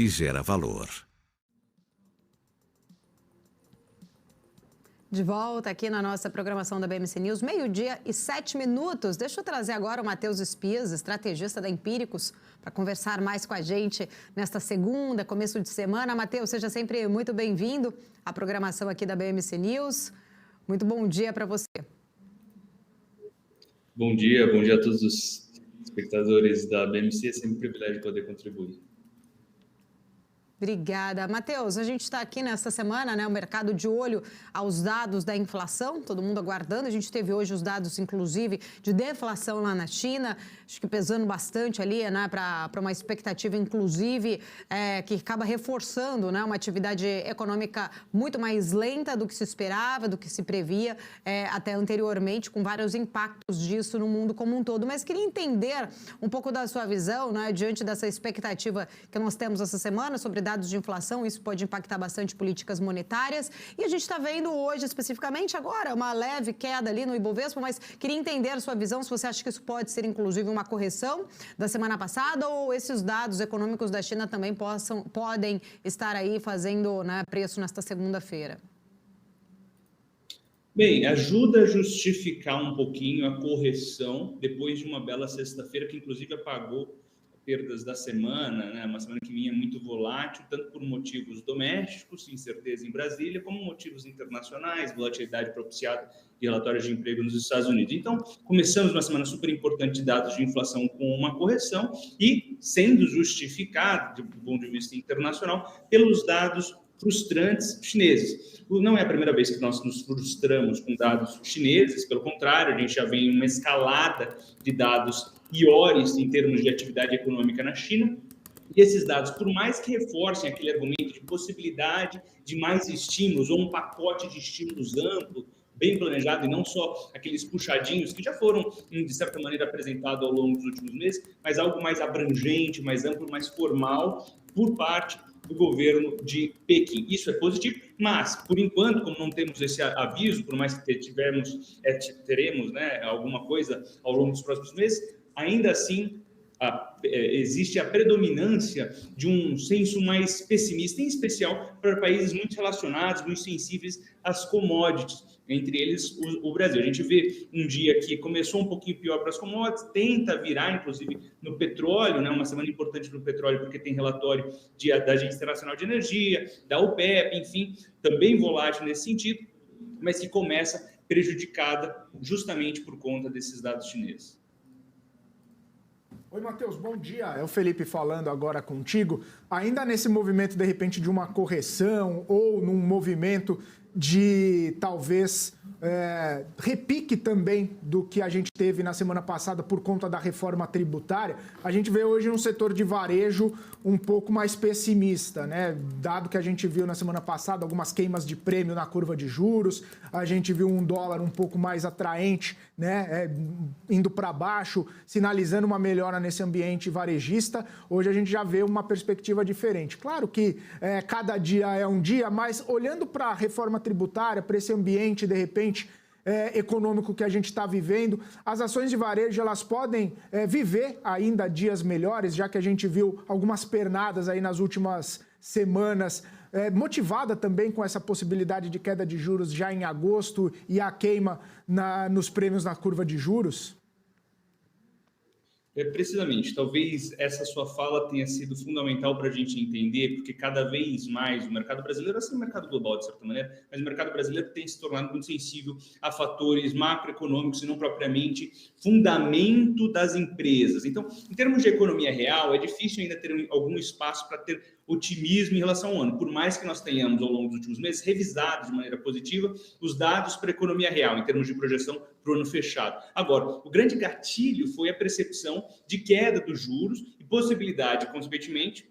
que gera valor. De volta aqui na nossa programação da BMC News, 12:07. Deixa eu trazer agora o Matheus Espias, estrategista da Empíricos, para conversar mais com a gente nesta segunda, começo de semana. Matheus, seja sempre muito bem-vindo à programação aqui da BMC News. Muito bom dia para você. Bom dia a todos os espectadores da BMC. É sempre um privilégio poder contribuir. Obrigada. Matheus, a gente está aqui nesta semana, né, o mercado de olho aos dados da inflação, todo mundo aguardando. A gente teve hoje os dados, inclusive, de deflação lá na China, acho que pesando bastante ali, né, para uma expectativa, inclusive, que acaba reforçando, né, uma atividade econômica muito mais lenta do que se esperava, do que se previa até anteriormente, com vários impactos disso no mundo como um todo. Mas queria entender um pouco da sua visão, né, diante dessa expectativa que nós temos essa semana sobre dados de inflação. Isso pode impactar bastante políticas monetárias. E a gente está vendo hoje, especificamente agora, uma leve queda ali no Ibovespa, mas queria entender a sua visão, se você acha que isso pode ser, inclusive, uma correção da semana passada ou esses dados econômicos da China também podem estar aí fazendo, né, preço nesta segunda-feira. Bem, ajuda a justificar um pouquinho a correção depois de uma bela sexta-feira que, inclusive, apagou perdas da semana, né? Uma semana que vinha muito volátil, tanto por motivos domésticos, incerteza em Brasília, como motivos internacionais, volatilidade propiciada de relatórios de emprego nos Estados Unidos. Então, começamos uma semana super importante de dados de inflação com uma correção e sendo justificado, do ponto de vista internacional, pelos dados frustrantes chineses. Não é a primeira vez que nós nos frustramos com dados chineses, pelo contrário, a gente já vem uma escalada de dados piores em termos de atividade econômica na China, e esses dados, por mais que reforcem aquele argumento de possibilidade de mais estímulos, ou um pacote de estímulos amplo, bem planejado, e não só aqueles puxadinhos que já foram, de certa maneira, apresentados ao longo dos últimos meses, mas algo mais abrangente, mais amplo, mais formal, por parte do governo de Pequim. Isso é positivo, mas, por enquanto, como não temos esse aviso, por mais que teremos, né, alguma coisa ao longo dos próximos meses, ainda assim, existe a predominância de um senso mais pessimista, em especial para países muito relacionados, muito sensíveis às commodities, entre eles o Brasil. A gente vê um dia que começou um pouquinho pior para as commodities, tenta virar, inclusive, no petróleo, né? Uma semana importante no petróleo, porque tem relatório da Agência Internacional de Energia, da OPEP, enfim, também volátil nesse sentido, mas que começa prejudicada justamente por conta desses dados chineses. Oi, Matheus, bom dia. É o Felipe falando agora contigo. Ainda nesse movimento, de repente, de uma correção ou num movimento de, talvez, repique também do que a gente teve na semana passada por conta da reforma tributária, a gente vê hoje um setor de varejo um pouco mais pessimista, né? Dado que a gente viu na semana passada algumas queimas de prêmio na curva de juros, a gente viu um dólar um pouco mais atraente, né? Indo para baixo, sinalizando uma melhora nesse ambiente varejista. Hoje a gente já vê uma perspectiva diferente. Claro que cada dia é um dia, mas olhando para a reforma tributária, para esse ambiente, de repente, econômico que a gente está vivendo, as ações de varejo elas podem viver ainda dias melhores, já que a gente viu algumas pernadas aí nas últimas semanas, motivada também com essa possibilidade de queda de juros já em agosto e a queima nos prêmios na curva de juros? Precisamente, talvez essa sua fala tenha sido fundamental para a gente entender, porque cada vez mais o mercado brasileiro, assim, o mercado global de certa maneira, mas o mercado brasileiro tem se tornado muito sensível a fatores macroeconômicos e não propriamente fundamento das empresas. Então, em termos de economia real, é difícil ainda ter algum espaço para ter otimismo em relação ao ano, por mais que nós tenhamos, ao longo dos últimos meses, revisado de maneira positiva os dados para a economia real, em termos de projeção para o ano fechado. Agora, o grande gatilho foi a percepção de queda dos juros e possibilidade, consequentemente,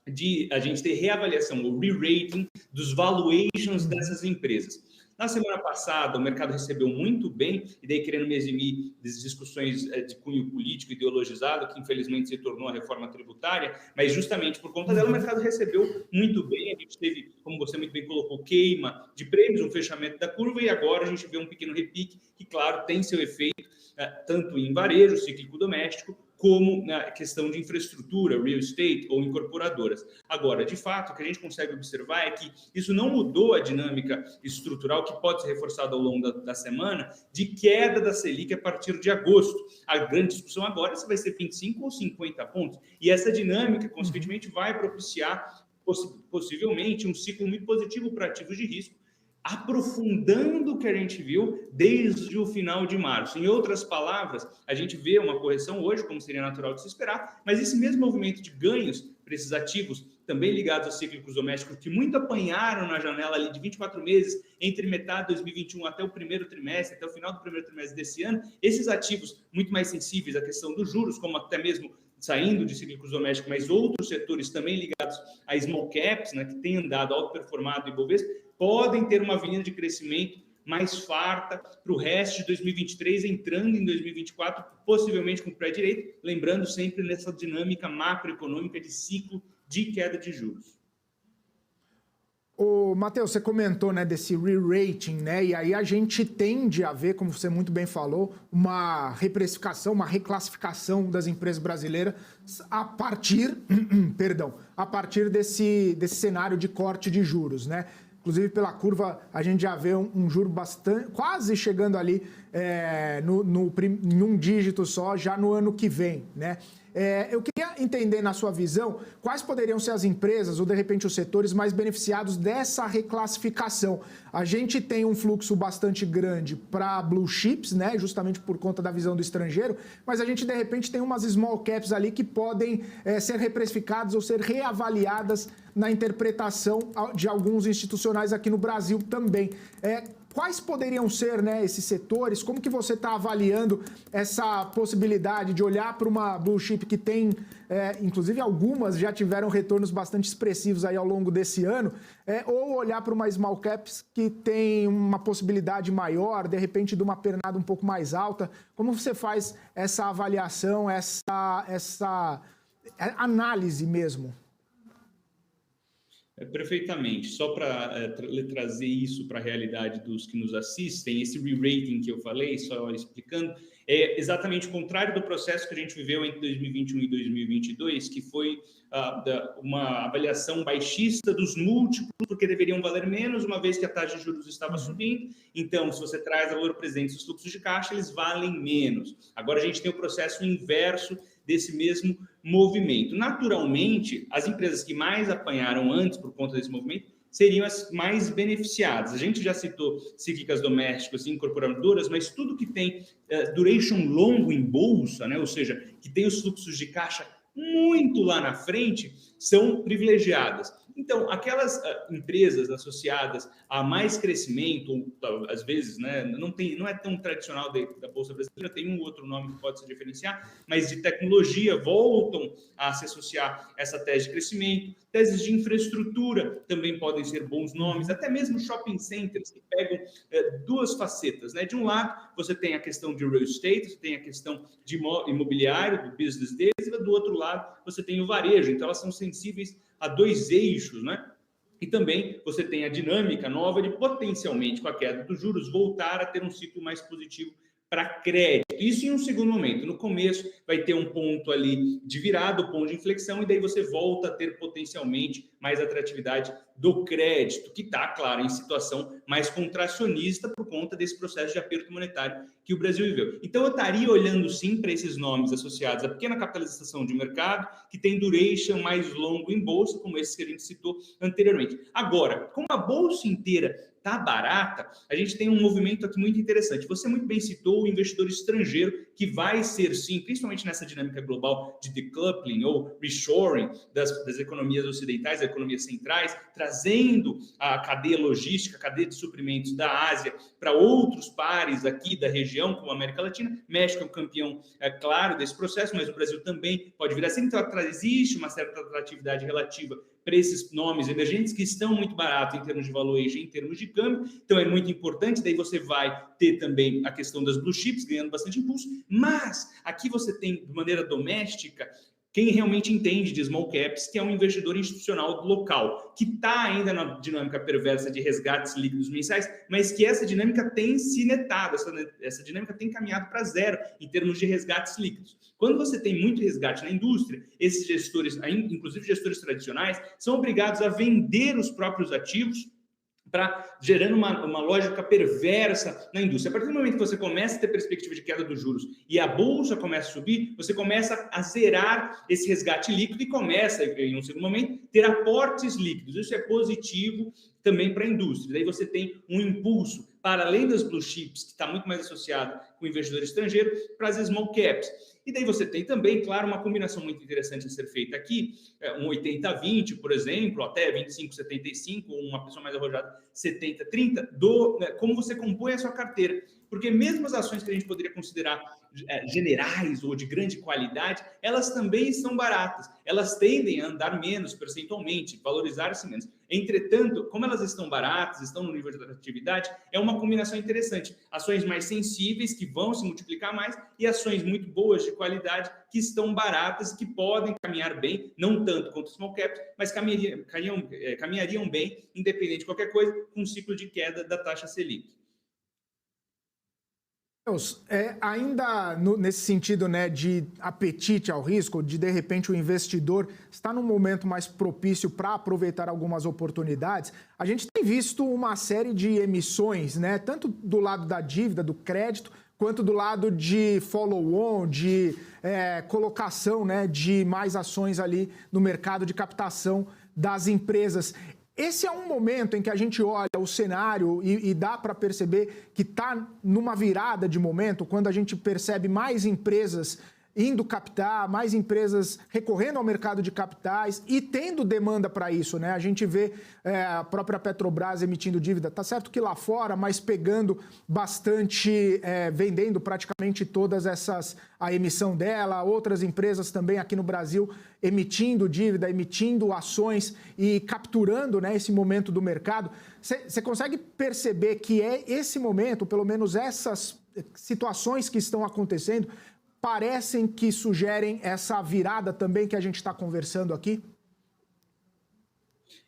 de a gente ter reavaliação, o re-rating dos valuations dessas empresas. Na semana passada, o mercado recebeu muito bem, e daí querendo me eximir das discussões de cunho político ideologizado, que infelizmente se tornou a reforma tributária, mas justamente por conta dela o mercado recebeu muito bem. A gente teve, como você muito bem colocou, queima de prêmios, um fechamento da curva, e agora a gente vê um pequeno repique, que claro, tem seu efeito, tanto em varejo, cíclico doméstico, como na questão de infraestrutura, real estate ou incorporadoras. Agora, de fato, o que a gente consegue observar é que isso não mudou a dinâmica estrutural, que pode ser reforçada ao longo da semana, de queda da Selic a partir de agosto. A grande discussão agora é se vai ser 25 ou 50 pontos. E essa dinâmica, consequentemente, vai propiciar possivelmente um ciclo muito positivo para ativos de risco, aprofundando o que a gente viu desde o final de março. Em outras palavras, a gente vê uma correção hoje, como seria natural de se esperar, mas esse mesmo movimento de ganhos para esses ativos, também ligados aos cíclicos domésticos, que muito apanharam na janela ali de 24 meses, entre metade de 2021 até o primeiro trimestre, até o final do primeiro trimestre desse ano, esses ativos muito mais sensíveis à questão dos juros, como até mesmo saindo de cíclicos domésticos, mas outros setores também ligados a small caps, né, que têm andado auto-performado em Bovespa, podem ter uma avenida de crescimento mais farta para o resto de 2023, entrando em 2024, possivelmente com o pé direito, lembrando sempre nessa dinâmica macroeconômica de ciclo de queda de juros. Ô, Matheus, você comentou, né, desse re-rating, né? E aí a gente tende a ver, como você muito bem falou, uma reprecificação, uma reclassificação das empresas brasileiras a partir, a partir desse cenário de corte de juros, né? Inclusive, pela curva, a gente já vê um juro bastante, quase chegando ali em um dígito só, já no ano que vem, né? Eu queria entender, na sua visão, quais poderiam ser as empresas ou, de repente, os setores mais beneficiados dessa reclassificação. A gente tem um fluxo bastante grande para blue chips, né, justamente por conta da visão do estrangeiro, mas a gente, de repente, tem umas small caps ali que podem ser reprecificadas ou ser reavaliadas na interpretação de alguns institucionais aqui no Brasil também. Quais poderiam ser, né, esses setores? Como que você está avaliando essa possibilidade de olhar para uma blue chip que tem, inclusive algumas já tiveram retornos bastante expressivos aí ao longo desse ano, ou olhar para uma small caps que tem uma possibilidade maior, de repente de uma pernada um pouco mais alta? Como você faz essa avaliação, essa análise mesmo? Perfeitamente. Só para trazer isso para a realidade dos que nos assistem, esse re-rating que eu falei, só explicando, é exatamente o contrário do processo que a gente viveu entre 2021 e 2022, que foi uma avaliação baixista dos múltiplos, porque deveriam valer menos, uma vez que a taxa de juros estava subindo. Então, se você traz valor presente os fluxos de caixa, eles valem menos. Agora a gente tem o processo inverso desse mesmo movimento. Naturalmente, as empresas que mais apanharam antes por conta desse movimento seriam as mais beneficiadas. A gente já citou cíclicas domésticas e incorporadoras, mas tudo que tem duration longo em bolsa, né, ou seja, que tem os fluxos de caixa muito lá na frente, são privilegiadas. Então, aquelas empresas associadas a mais crescimento, ou às vezes, né, não é tão tradicional da Bolsa Brasileira, tem um outro nome que pode se diferenciar, mas de tecnologia voltam a se associar a essa tese de crescimento. Teses de infraestrutura também podem ser bons nomes, até mesmo shopping centers, que pegam duas facetas, né? De um lado, você tem a questão de real estate, você tem a questão de imobiliário, do business deles, e do outro lado, você tem o varejo. Então, elas são sensíveis a dois eixos, né? E também você tem a dinâmica nova de, potencialmente, com a queda dos juros, voltar a ter um ciclo mais positivo para crédito. Isso em um segundo momento. No começo vai ter um ponto ali de virada, um ponto de inflexão, e daí você volta a ter potencialmente mais atratividade do crédito, que está, claro, em situação mais contracionista por conta desse processo de aperto monetário que o Brasil viveu. Então, eu estaria olhando, sim, para esses nomes associados à pequena capitalização de mercado, que tem duration mais longo em bolsa, como esses que a gente citou anteriormente. Agora, como a bolsa inteira está barata, a gente tem um movimento aqui muito interessante. Você muito bem citou o investidor estrangeiro, que vai ser, sim, principalmente nessa dinâmica global de decoupling ou reshoring das economias ocidentais, das economias centrais, trazendo a cadeia logística, a cadeia de suprimentos da Ásia para outros pares aqui da região, como a América Latina. México é um campeão, claro, desse processo, mas o Brasil também pode vir assim. Então, existe uma certa atratividade relativa para esses nomes emergentes que estão muito baratos em termos de valuation, em termos de câmbio. Então, é muito importante. Daí você vai ter também a questão das blue chips ganhando bastante impulso. Mas aqui você tem, de maneira doméstica, quem realmente entende de small caps, que é um investidor institucional local, que está ainda na dinâmica perversa de resgates líquidos mensais, mas que essa dinâmica tem se netado, essa dinâmica tem caminhado para zero em termos de resgates líquidos. Quando você tem muito resgate na indústria, esses gestores, inclusive gestores tradicionais, são obrigados a vender os próprios ativos, gerando uma lógica perversa na indústria. A partir do momento que você começa a ter perspectiva de queda dos juros e a bolsa começa a subir, você começa a zerar esse resgate líquido e começa, em um segundo momento, ter aportes líquidos. Isso é positivo também para a indústria. Daí você tem um impulso, para além das blue chips, que está muito mais associado com o investidor estrangeiro, para as small caps. E daí você tem também, claro, uma combinação muito interessante a ser feita aqui, um 80-20, por exemplo, até 25-75, uma pessoa mais arrojada, 70-30, como você compõe a sua carteira. Porque mesmo as ações que a gente poderia considerar generais ou de grande qualidade, elas também são baratas. Elas tendem a andar menos percentualmente, valorizar-se menos. Entretanto, como elas estão baratas, estão no nível de atratividade, é uma combinação interessante. Ações mais sensíveis, que vão se multiplicar mais, e ações muito boas de qualidade, que estão baratas, que podem caminhar bem, não tanto quanto os small caps, mas caminhariam bem, independente de qualquer coisa, com um ciclo de queda da taxa Selic. Ainda nesse sentido, né, de apetite ao risco, de repente o investidor está num momento mais propício para aproveitar algumas oportunidades, a gente tem visto uma série de emissões, né, tanto do lado da dívida, do crédito, quanto do lado de follow-on, de colocação, né, de mais ações ali no mercado de captação das empresas. Esse é um momento em que a gente olha o cenário e dá para perceber que está numa virada de momento, quando a gente percebe mais empresas indo captar, mais empresas recorrendo ao mercado de capitais e tendo demanda para isso, né? A gente vê a própria Petrobras emitindo dívida, tá certo que lá fora, mas pegando bastante, vendendo praticamente todas a emissão dela, outras empresas também aqui no Brasil emitindo dívida, emitindo ações e capturando, né, esse momento do mercado. Você consegue perceber que é esse momento, pelo menos essas situações que estão acontecendo, parecem que sugerem essa virada também que a gente está conversando aqui?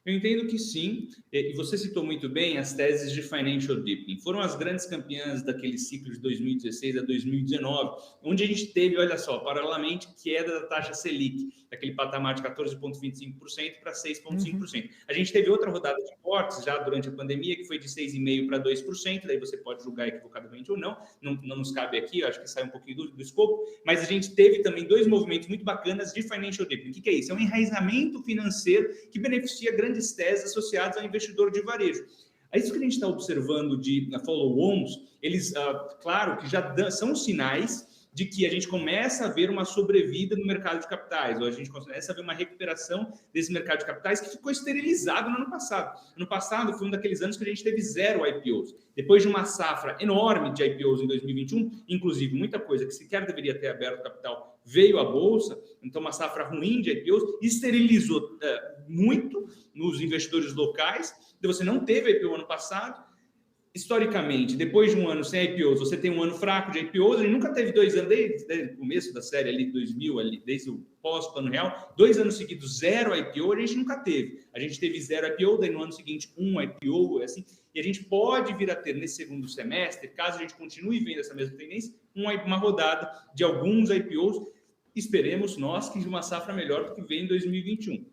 Eu entendo que sim, e você citou muito bem as teses de financial deepening. Foram as grandes campeãs daquele ciclo de 2016 a 2019, onde a gente teve, olha só, paralelamente, queda da taxa Selic, daquele patamar de 14,25% para 6,5%. A gente teve outra rodada de cortes já durante a pandemia, que foi de 6,5% para 2%, daí você pode julgar equivocadamente ou não nos cabe aqui, eu acho que sai um pouquinho do escopo, mas a gente teve também dois movimentos muito bacanas de financial deepening. O que é isso? É um enraizamento financeiro que beneficia grandes teses associadas ao investidor de varejo. É isso que a gente está observando de follow-ons, eles, claro, que já são sinais de que a gente começa a ver uma sobrevida no mercado de capitais, ou a gente começa a ver uma recuperação desse mercado de capitais que ficou esterilizado no ano passado. Ano passado foi um daqueles anos que a gente teve 0 IPOs. Depois de uma safra enorme de IPOs em 2021, inclusive muita coisa que sequer deveria ter aberto capital veio à bolsa, então uma safra ruim de IPOs, esterilizou muito nos investidores locais, então você não teve IPO ano passado. Historicamente, depois de um ano sem IPOs, você tem um ano fraco de IPOs, a gente nunca teve 2 anos, desde o começo da série ali, 2000, ali, desde o pós-plano real, 2 anos seguidos, 0 IPO, a gente nunca teve. A gente teve 0 IPO, daí no ano seguinte, 1 IPO, assim, e a gente pode vir a ter nesse segundo semestre, caso a gente continue vendo essa mesma tendência, uma rodada de alguns IPOs, esperemos nós que de uma safra melhor do que vem em 2021.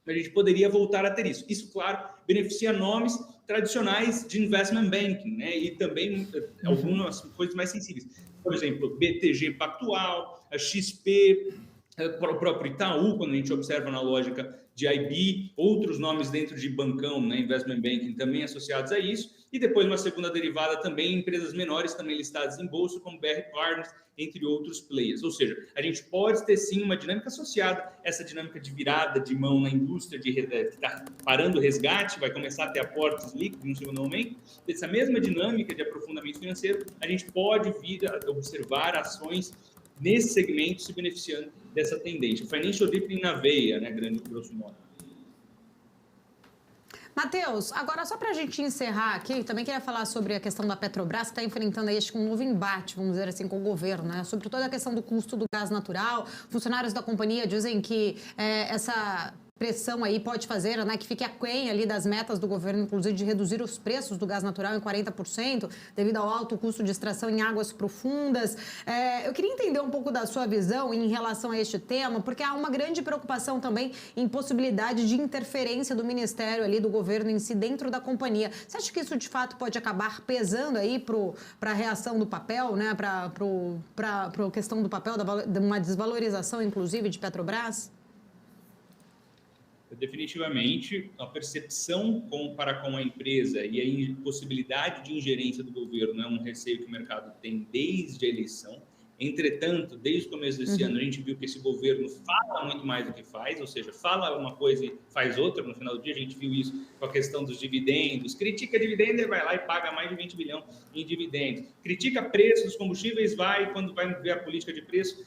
A gente poderia voltar a ter isso. Isso, claro, beneficia nomes tradicionais de investment banking, né? E também algumas coisas mais sensíveis. Por exemplo, BTG Pactual, a XP, o próprio Itaú, quando a gente observa na lógica de IB, outros nomes dentro de bancão, né, investment banking, também associados a isso, e depois uma segunda derivada também, empresas menores também listadas em bolsa, como BR Partners, entre outros players. Ou seja, a gente pode ter sim uma dinâmica associada, essa dinâmica de virada de mão na indústria, que está parando o resgate, vai começar a ter aportes líquidos no segundo momento. Essa mesma dinâmica de aprofundamento financeiro, a gente pode vir a observar ações nesse segmento se beneficiando dessa tendência. Financial deepening na veia, né, grande grosso modo. Matheus, agora só para a gente encerrar aqui, também queria falar sobre a questão da Petrobras, que está enfrentando aí, acho que um novo embate, vamos dizer assim, com o governo, né? Sobre toda a questão do custo do gás natural. Funcionários da companhia dizem que essa pressão aí pode fazer, né, que fique aquém ali das metas do governo, inclusive de reduzir os preços do gás natural em 40%, devido ao alto custo de extração em águas profundas. Eu queria entender um pouco da sua visão em relação a este tema, porque há uma grande preocupação também em possibilidade de interferência do Ministério ali, do governo em si, dentro da companhia. Você acha que isso, de fato, pode acabar pesando aí para a reação do papel, né, para a questão do papel, de uma desvalorização, inclusive, de Petrobras? Definitivamente, a percepção para com a empresa e a impossibilidade de ingerência do governo é um receio que o mercado tem desde a eleição. Entretanto, desde o começo desse ano, a gente viu que esse governo fala muito mais do que faz, ou seja, fala uma coisa e faz outra. No final do dia, a gente viu isso com a questão dos dividendos. Critica dividendo e vai lá e paga mais de 20 bilhões em dividendos. Critica preço dos combustíveis, quando vai ver a política de preço,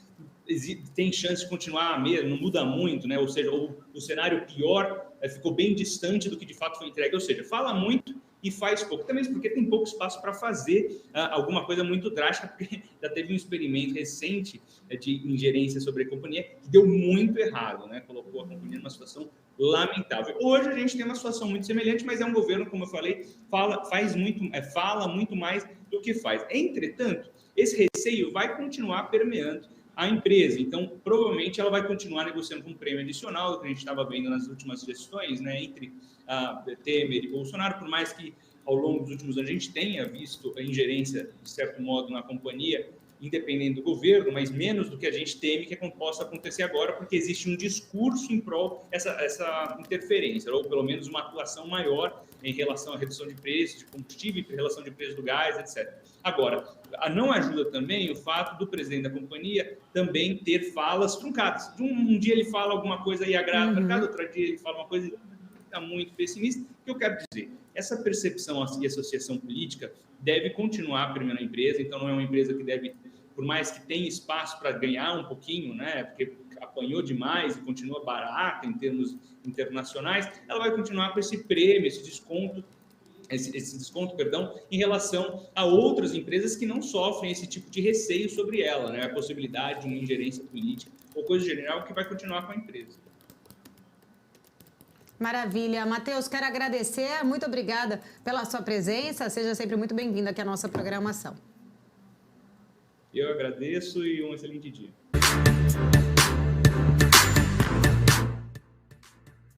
tem chance de continuar mesmo, não muda muito, né? Ou seja, o cenário pior ficou bem distante do que de fato foi entregue. Ou seja, fala muito e faz pouco. Também porque tem pouco espaço para fazer alguma coisa muito drástica, porque já teve um experimento recente de ingerência sobre a companhia que deu muito errado, né? Colocou a companhia numa situação lamentável. Hoje a gente tem uma situação muito semelhante, mas é um governo, como eu falei, fala muito mais do que faz. Entretanto, esse receio vai continuar permeando a empresa. Então, provavelmente, ela vai continuar negociando com um prêmio adicional, que a gente estava vendo nas últimas gestões, né, entre Temer e Bolsonaro, por mais que ao longo dos últimos anos a gente tenha visto a ingerência, de certo modo, na companhia, independente do governo, mas menos do que a gente teme que possa acontecer agora, porque existe um discurso em prol essa interferência, ou pelo menos uma atuação maior em relação à redução de preços de combustível, em relação de preço do gás, etc. Agora, não ajuda também o fato do presidente da companhia também ter falas truncadas. Um dia ele fala alguma coisa e agrada o mercado, outro dia ele fala uma coisa e está muito pessimista. O que eu quero dizer? Essa percepção e associação política deve continuar permeando a empresa, então não é uma empresa que deve, por mais que tenha espaço para ganhar um pouquinho, né, porque apanhou demais e continua barata em termos internacionais, ela vai continuar com esse prêmio, esse desconto, em relação a outras empresas que não sofrem esse tipo de receio sobre ela, né, a possibilidade de uma ingerência política ou coisa geral que vai continuar com a empresa. Maravilha. Matheus, quero agradecer. Muito obrigada pela sua presença. Seja sempre muito bem-vindo aqui à nossa programação. Eu agradeço e um excelente dia.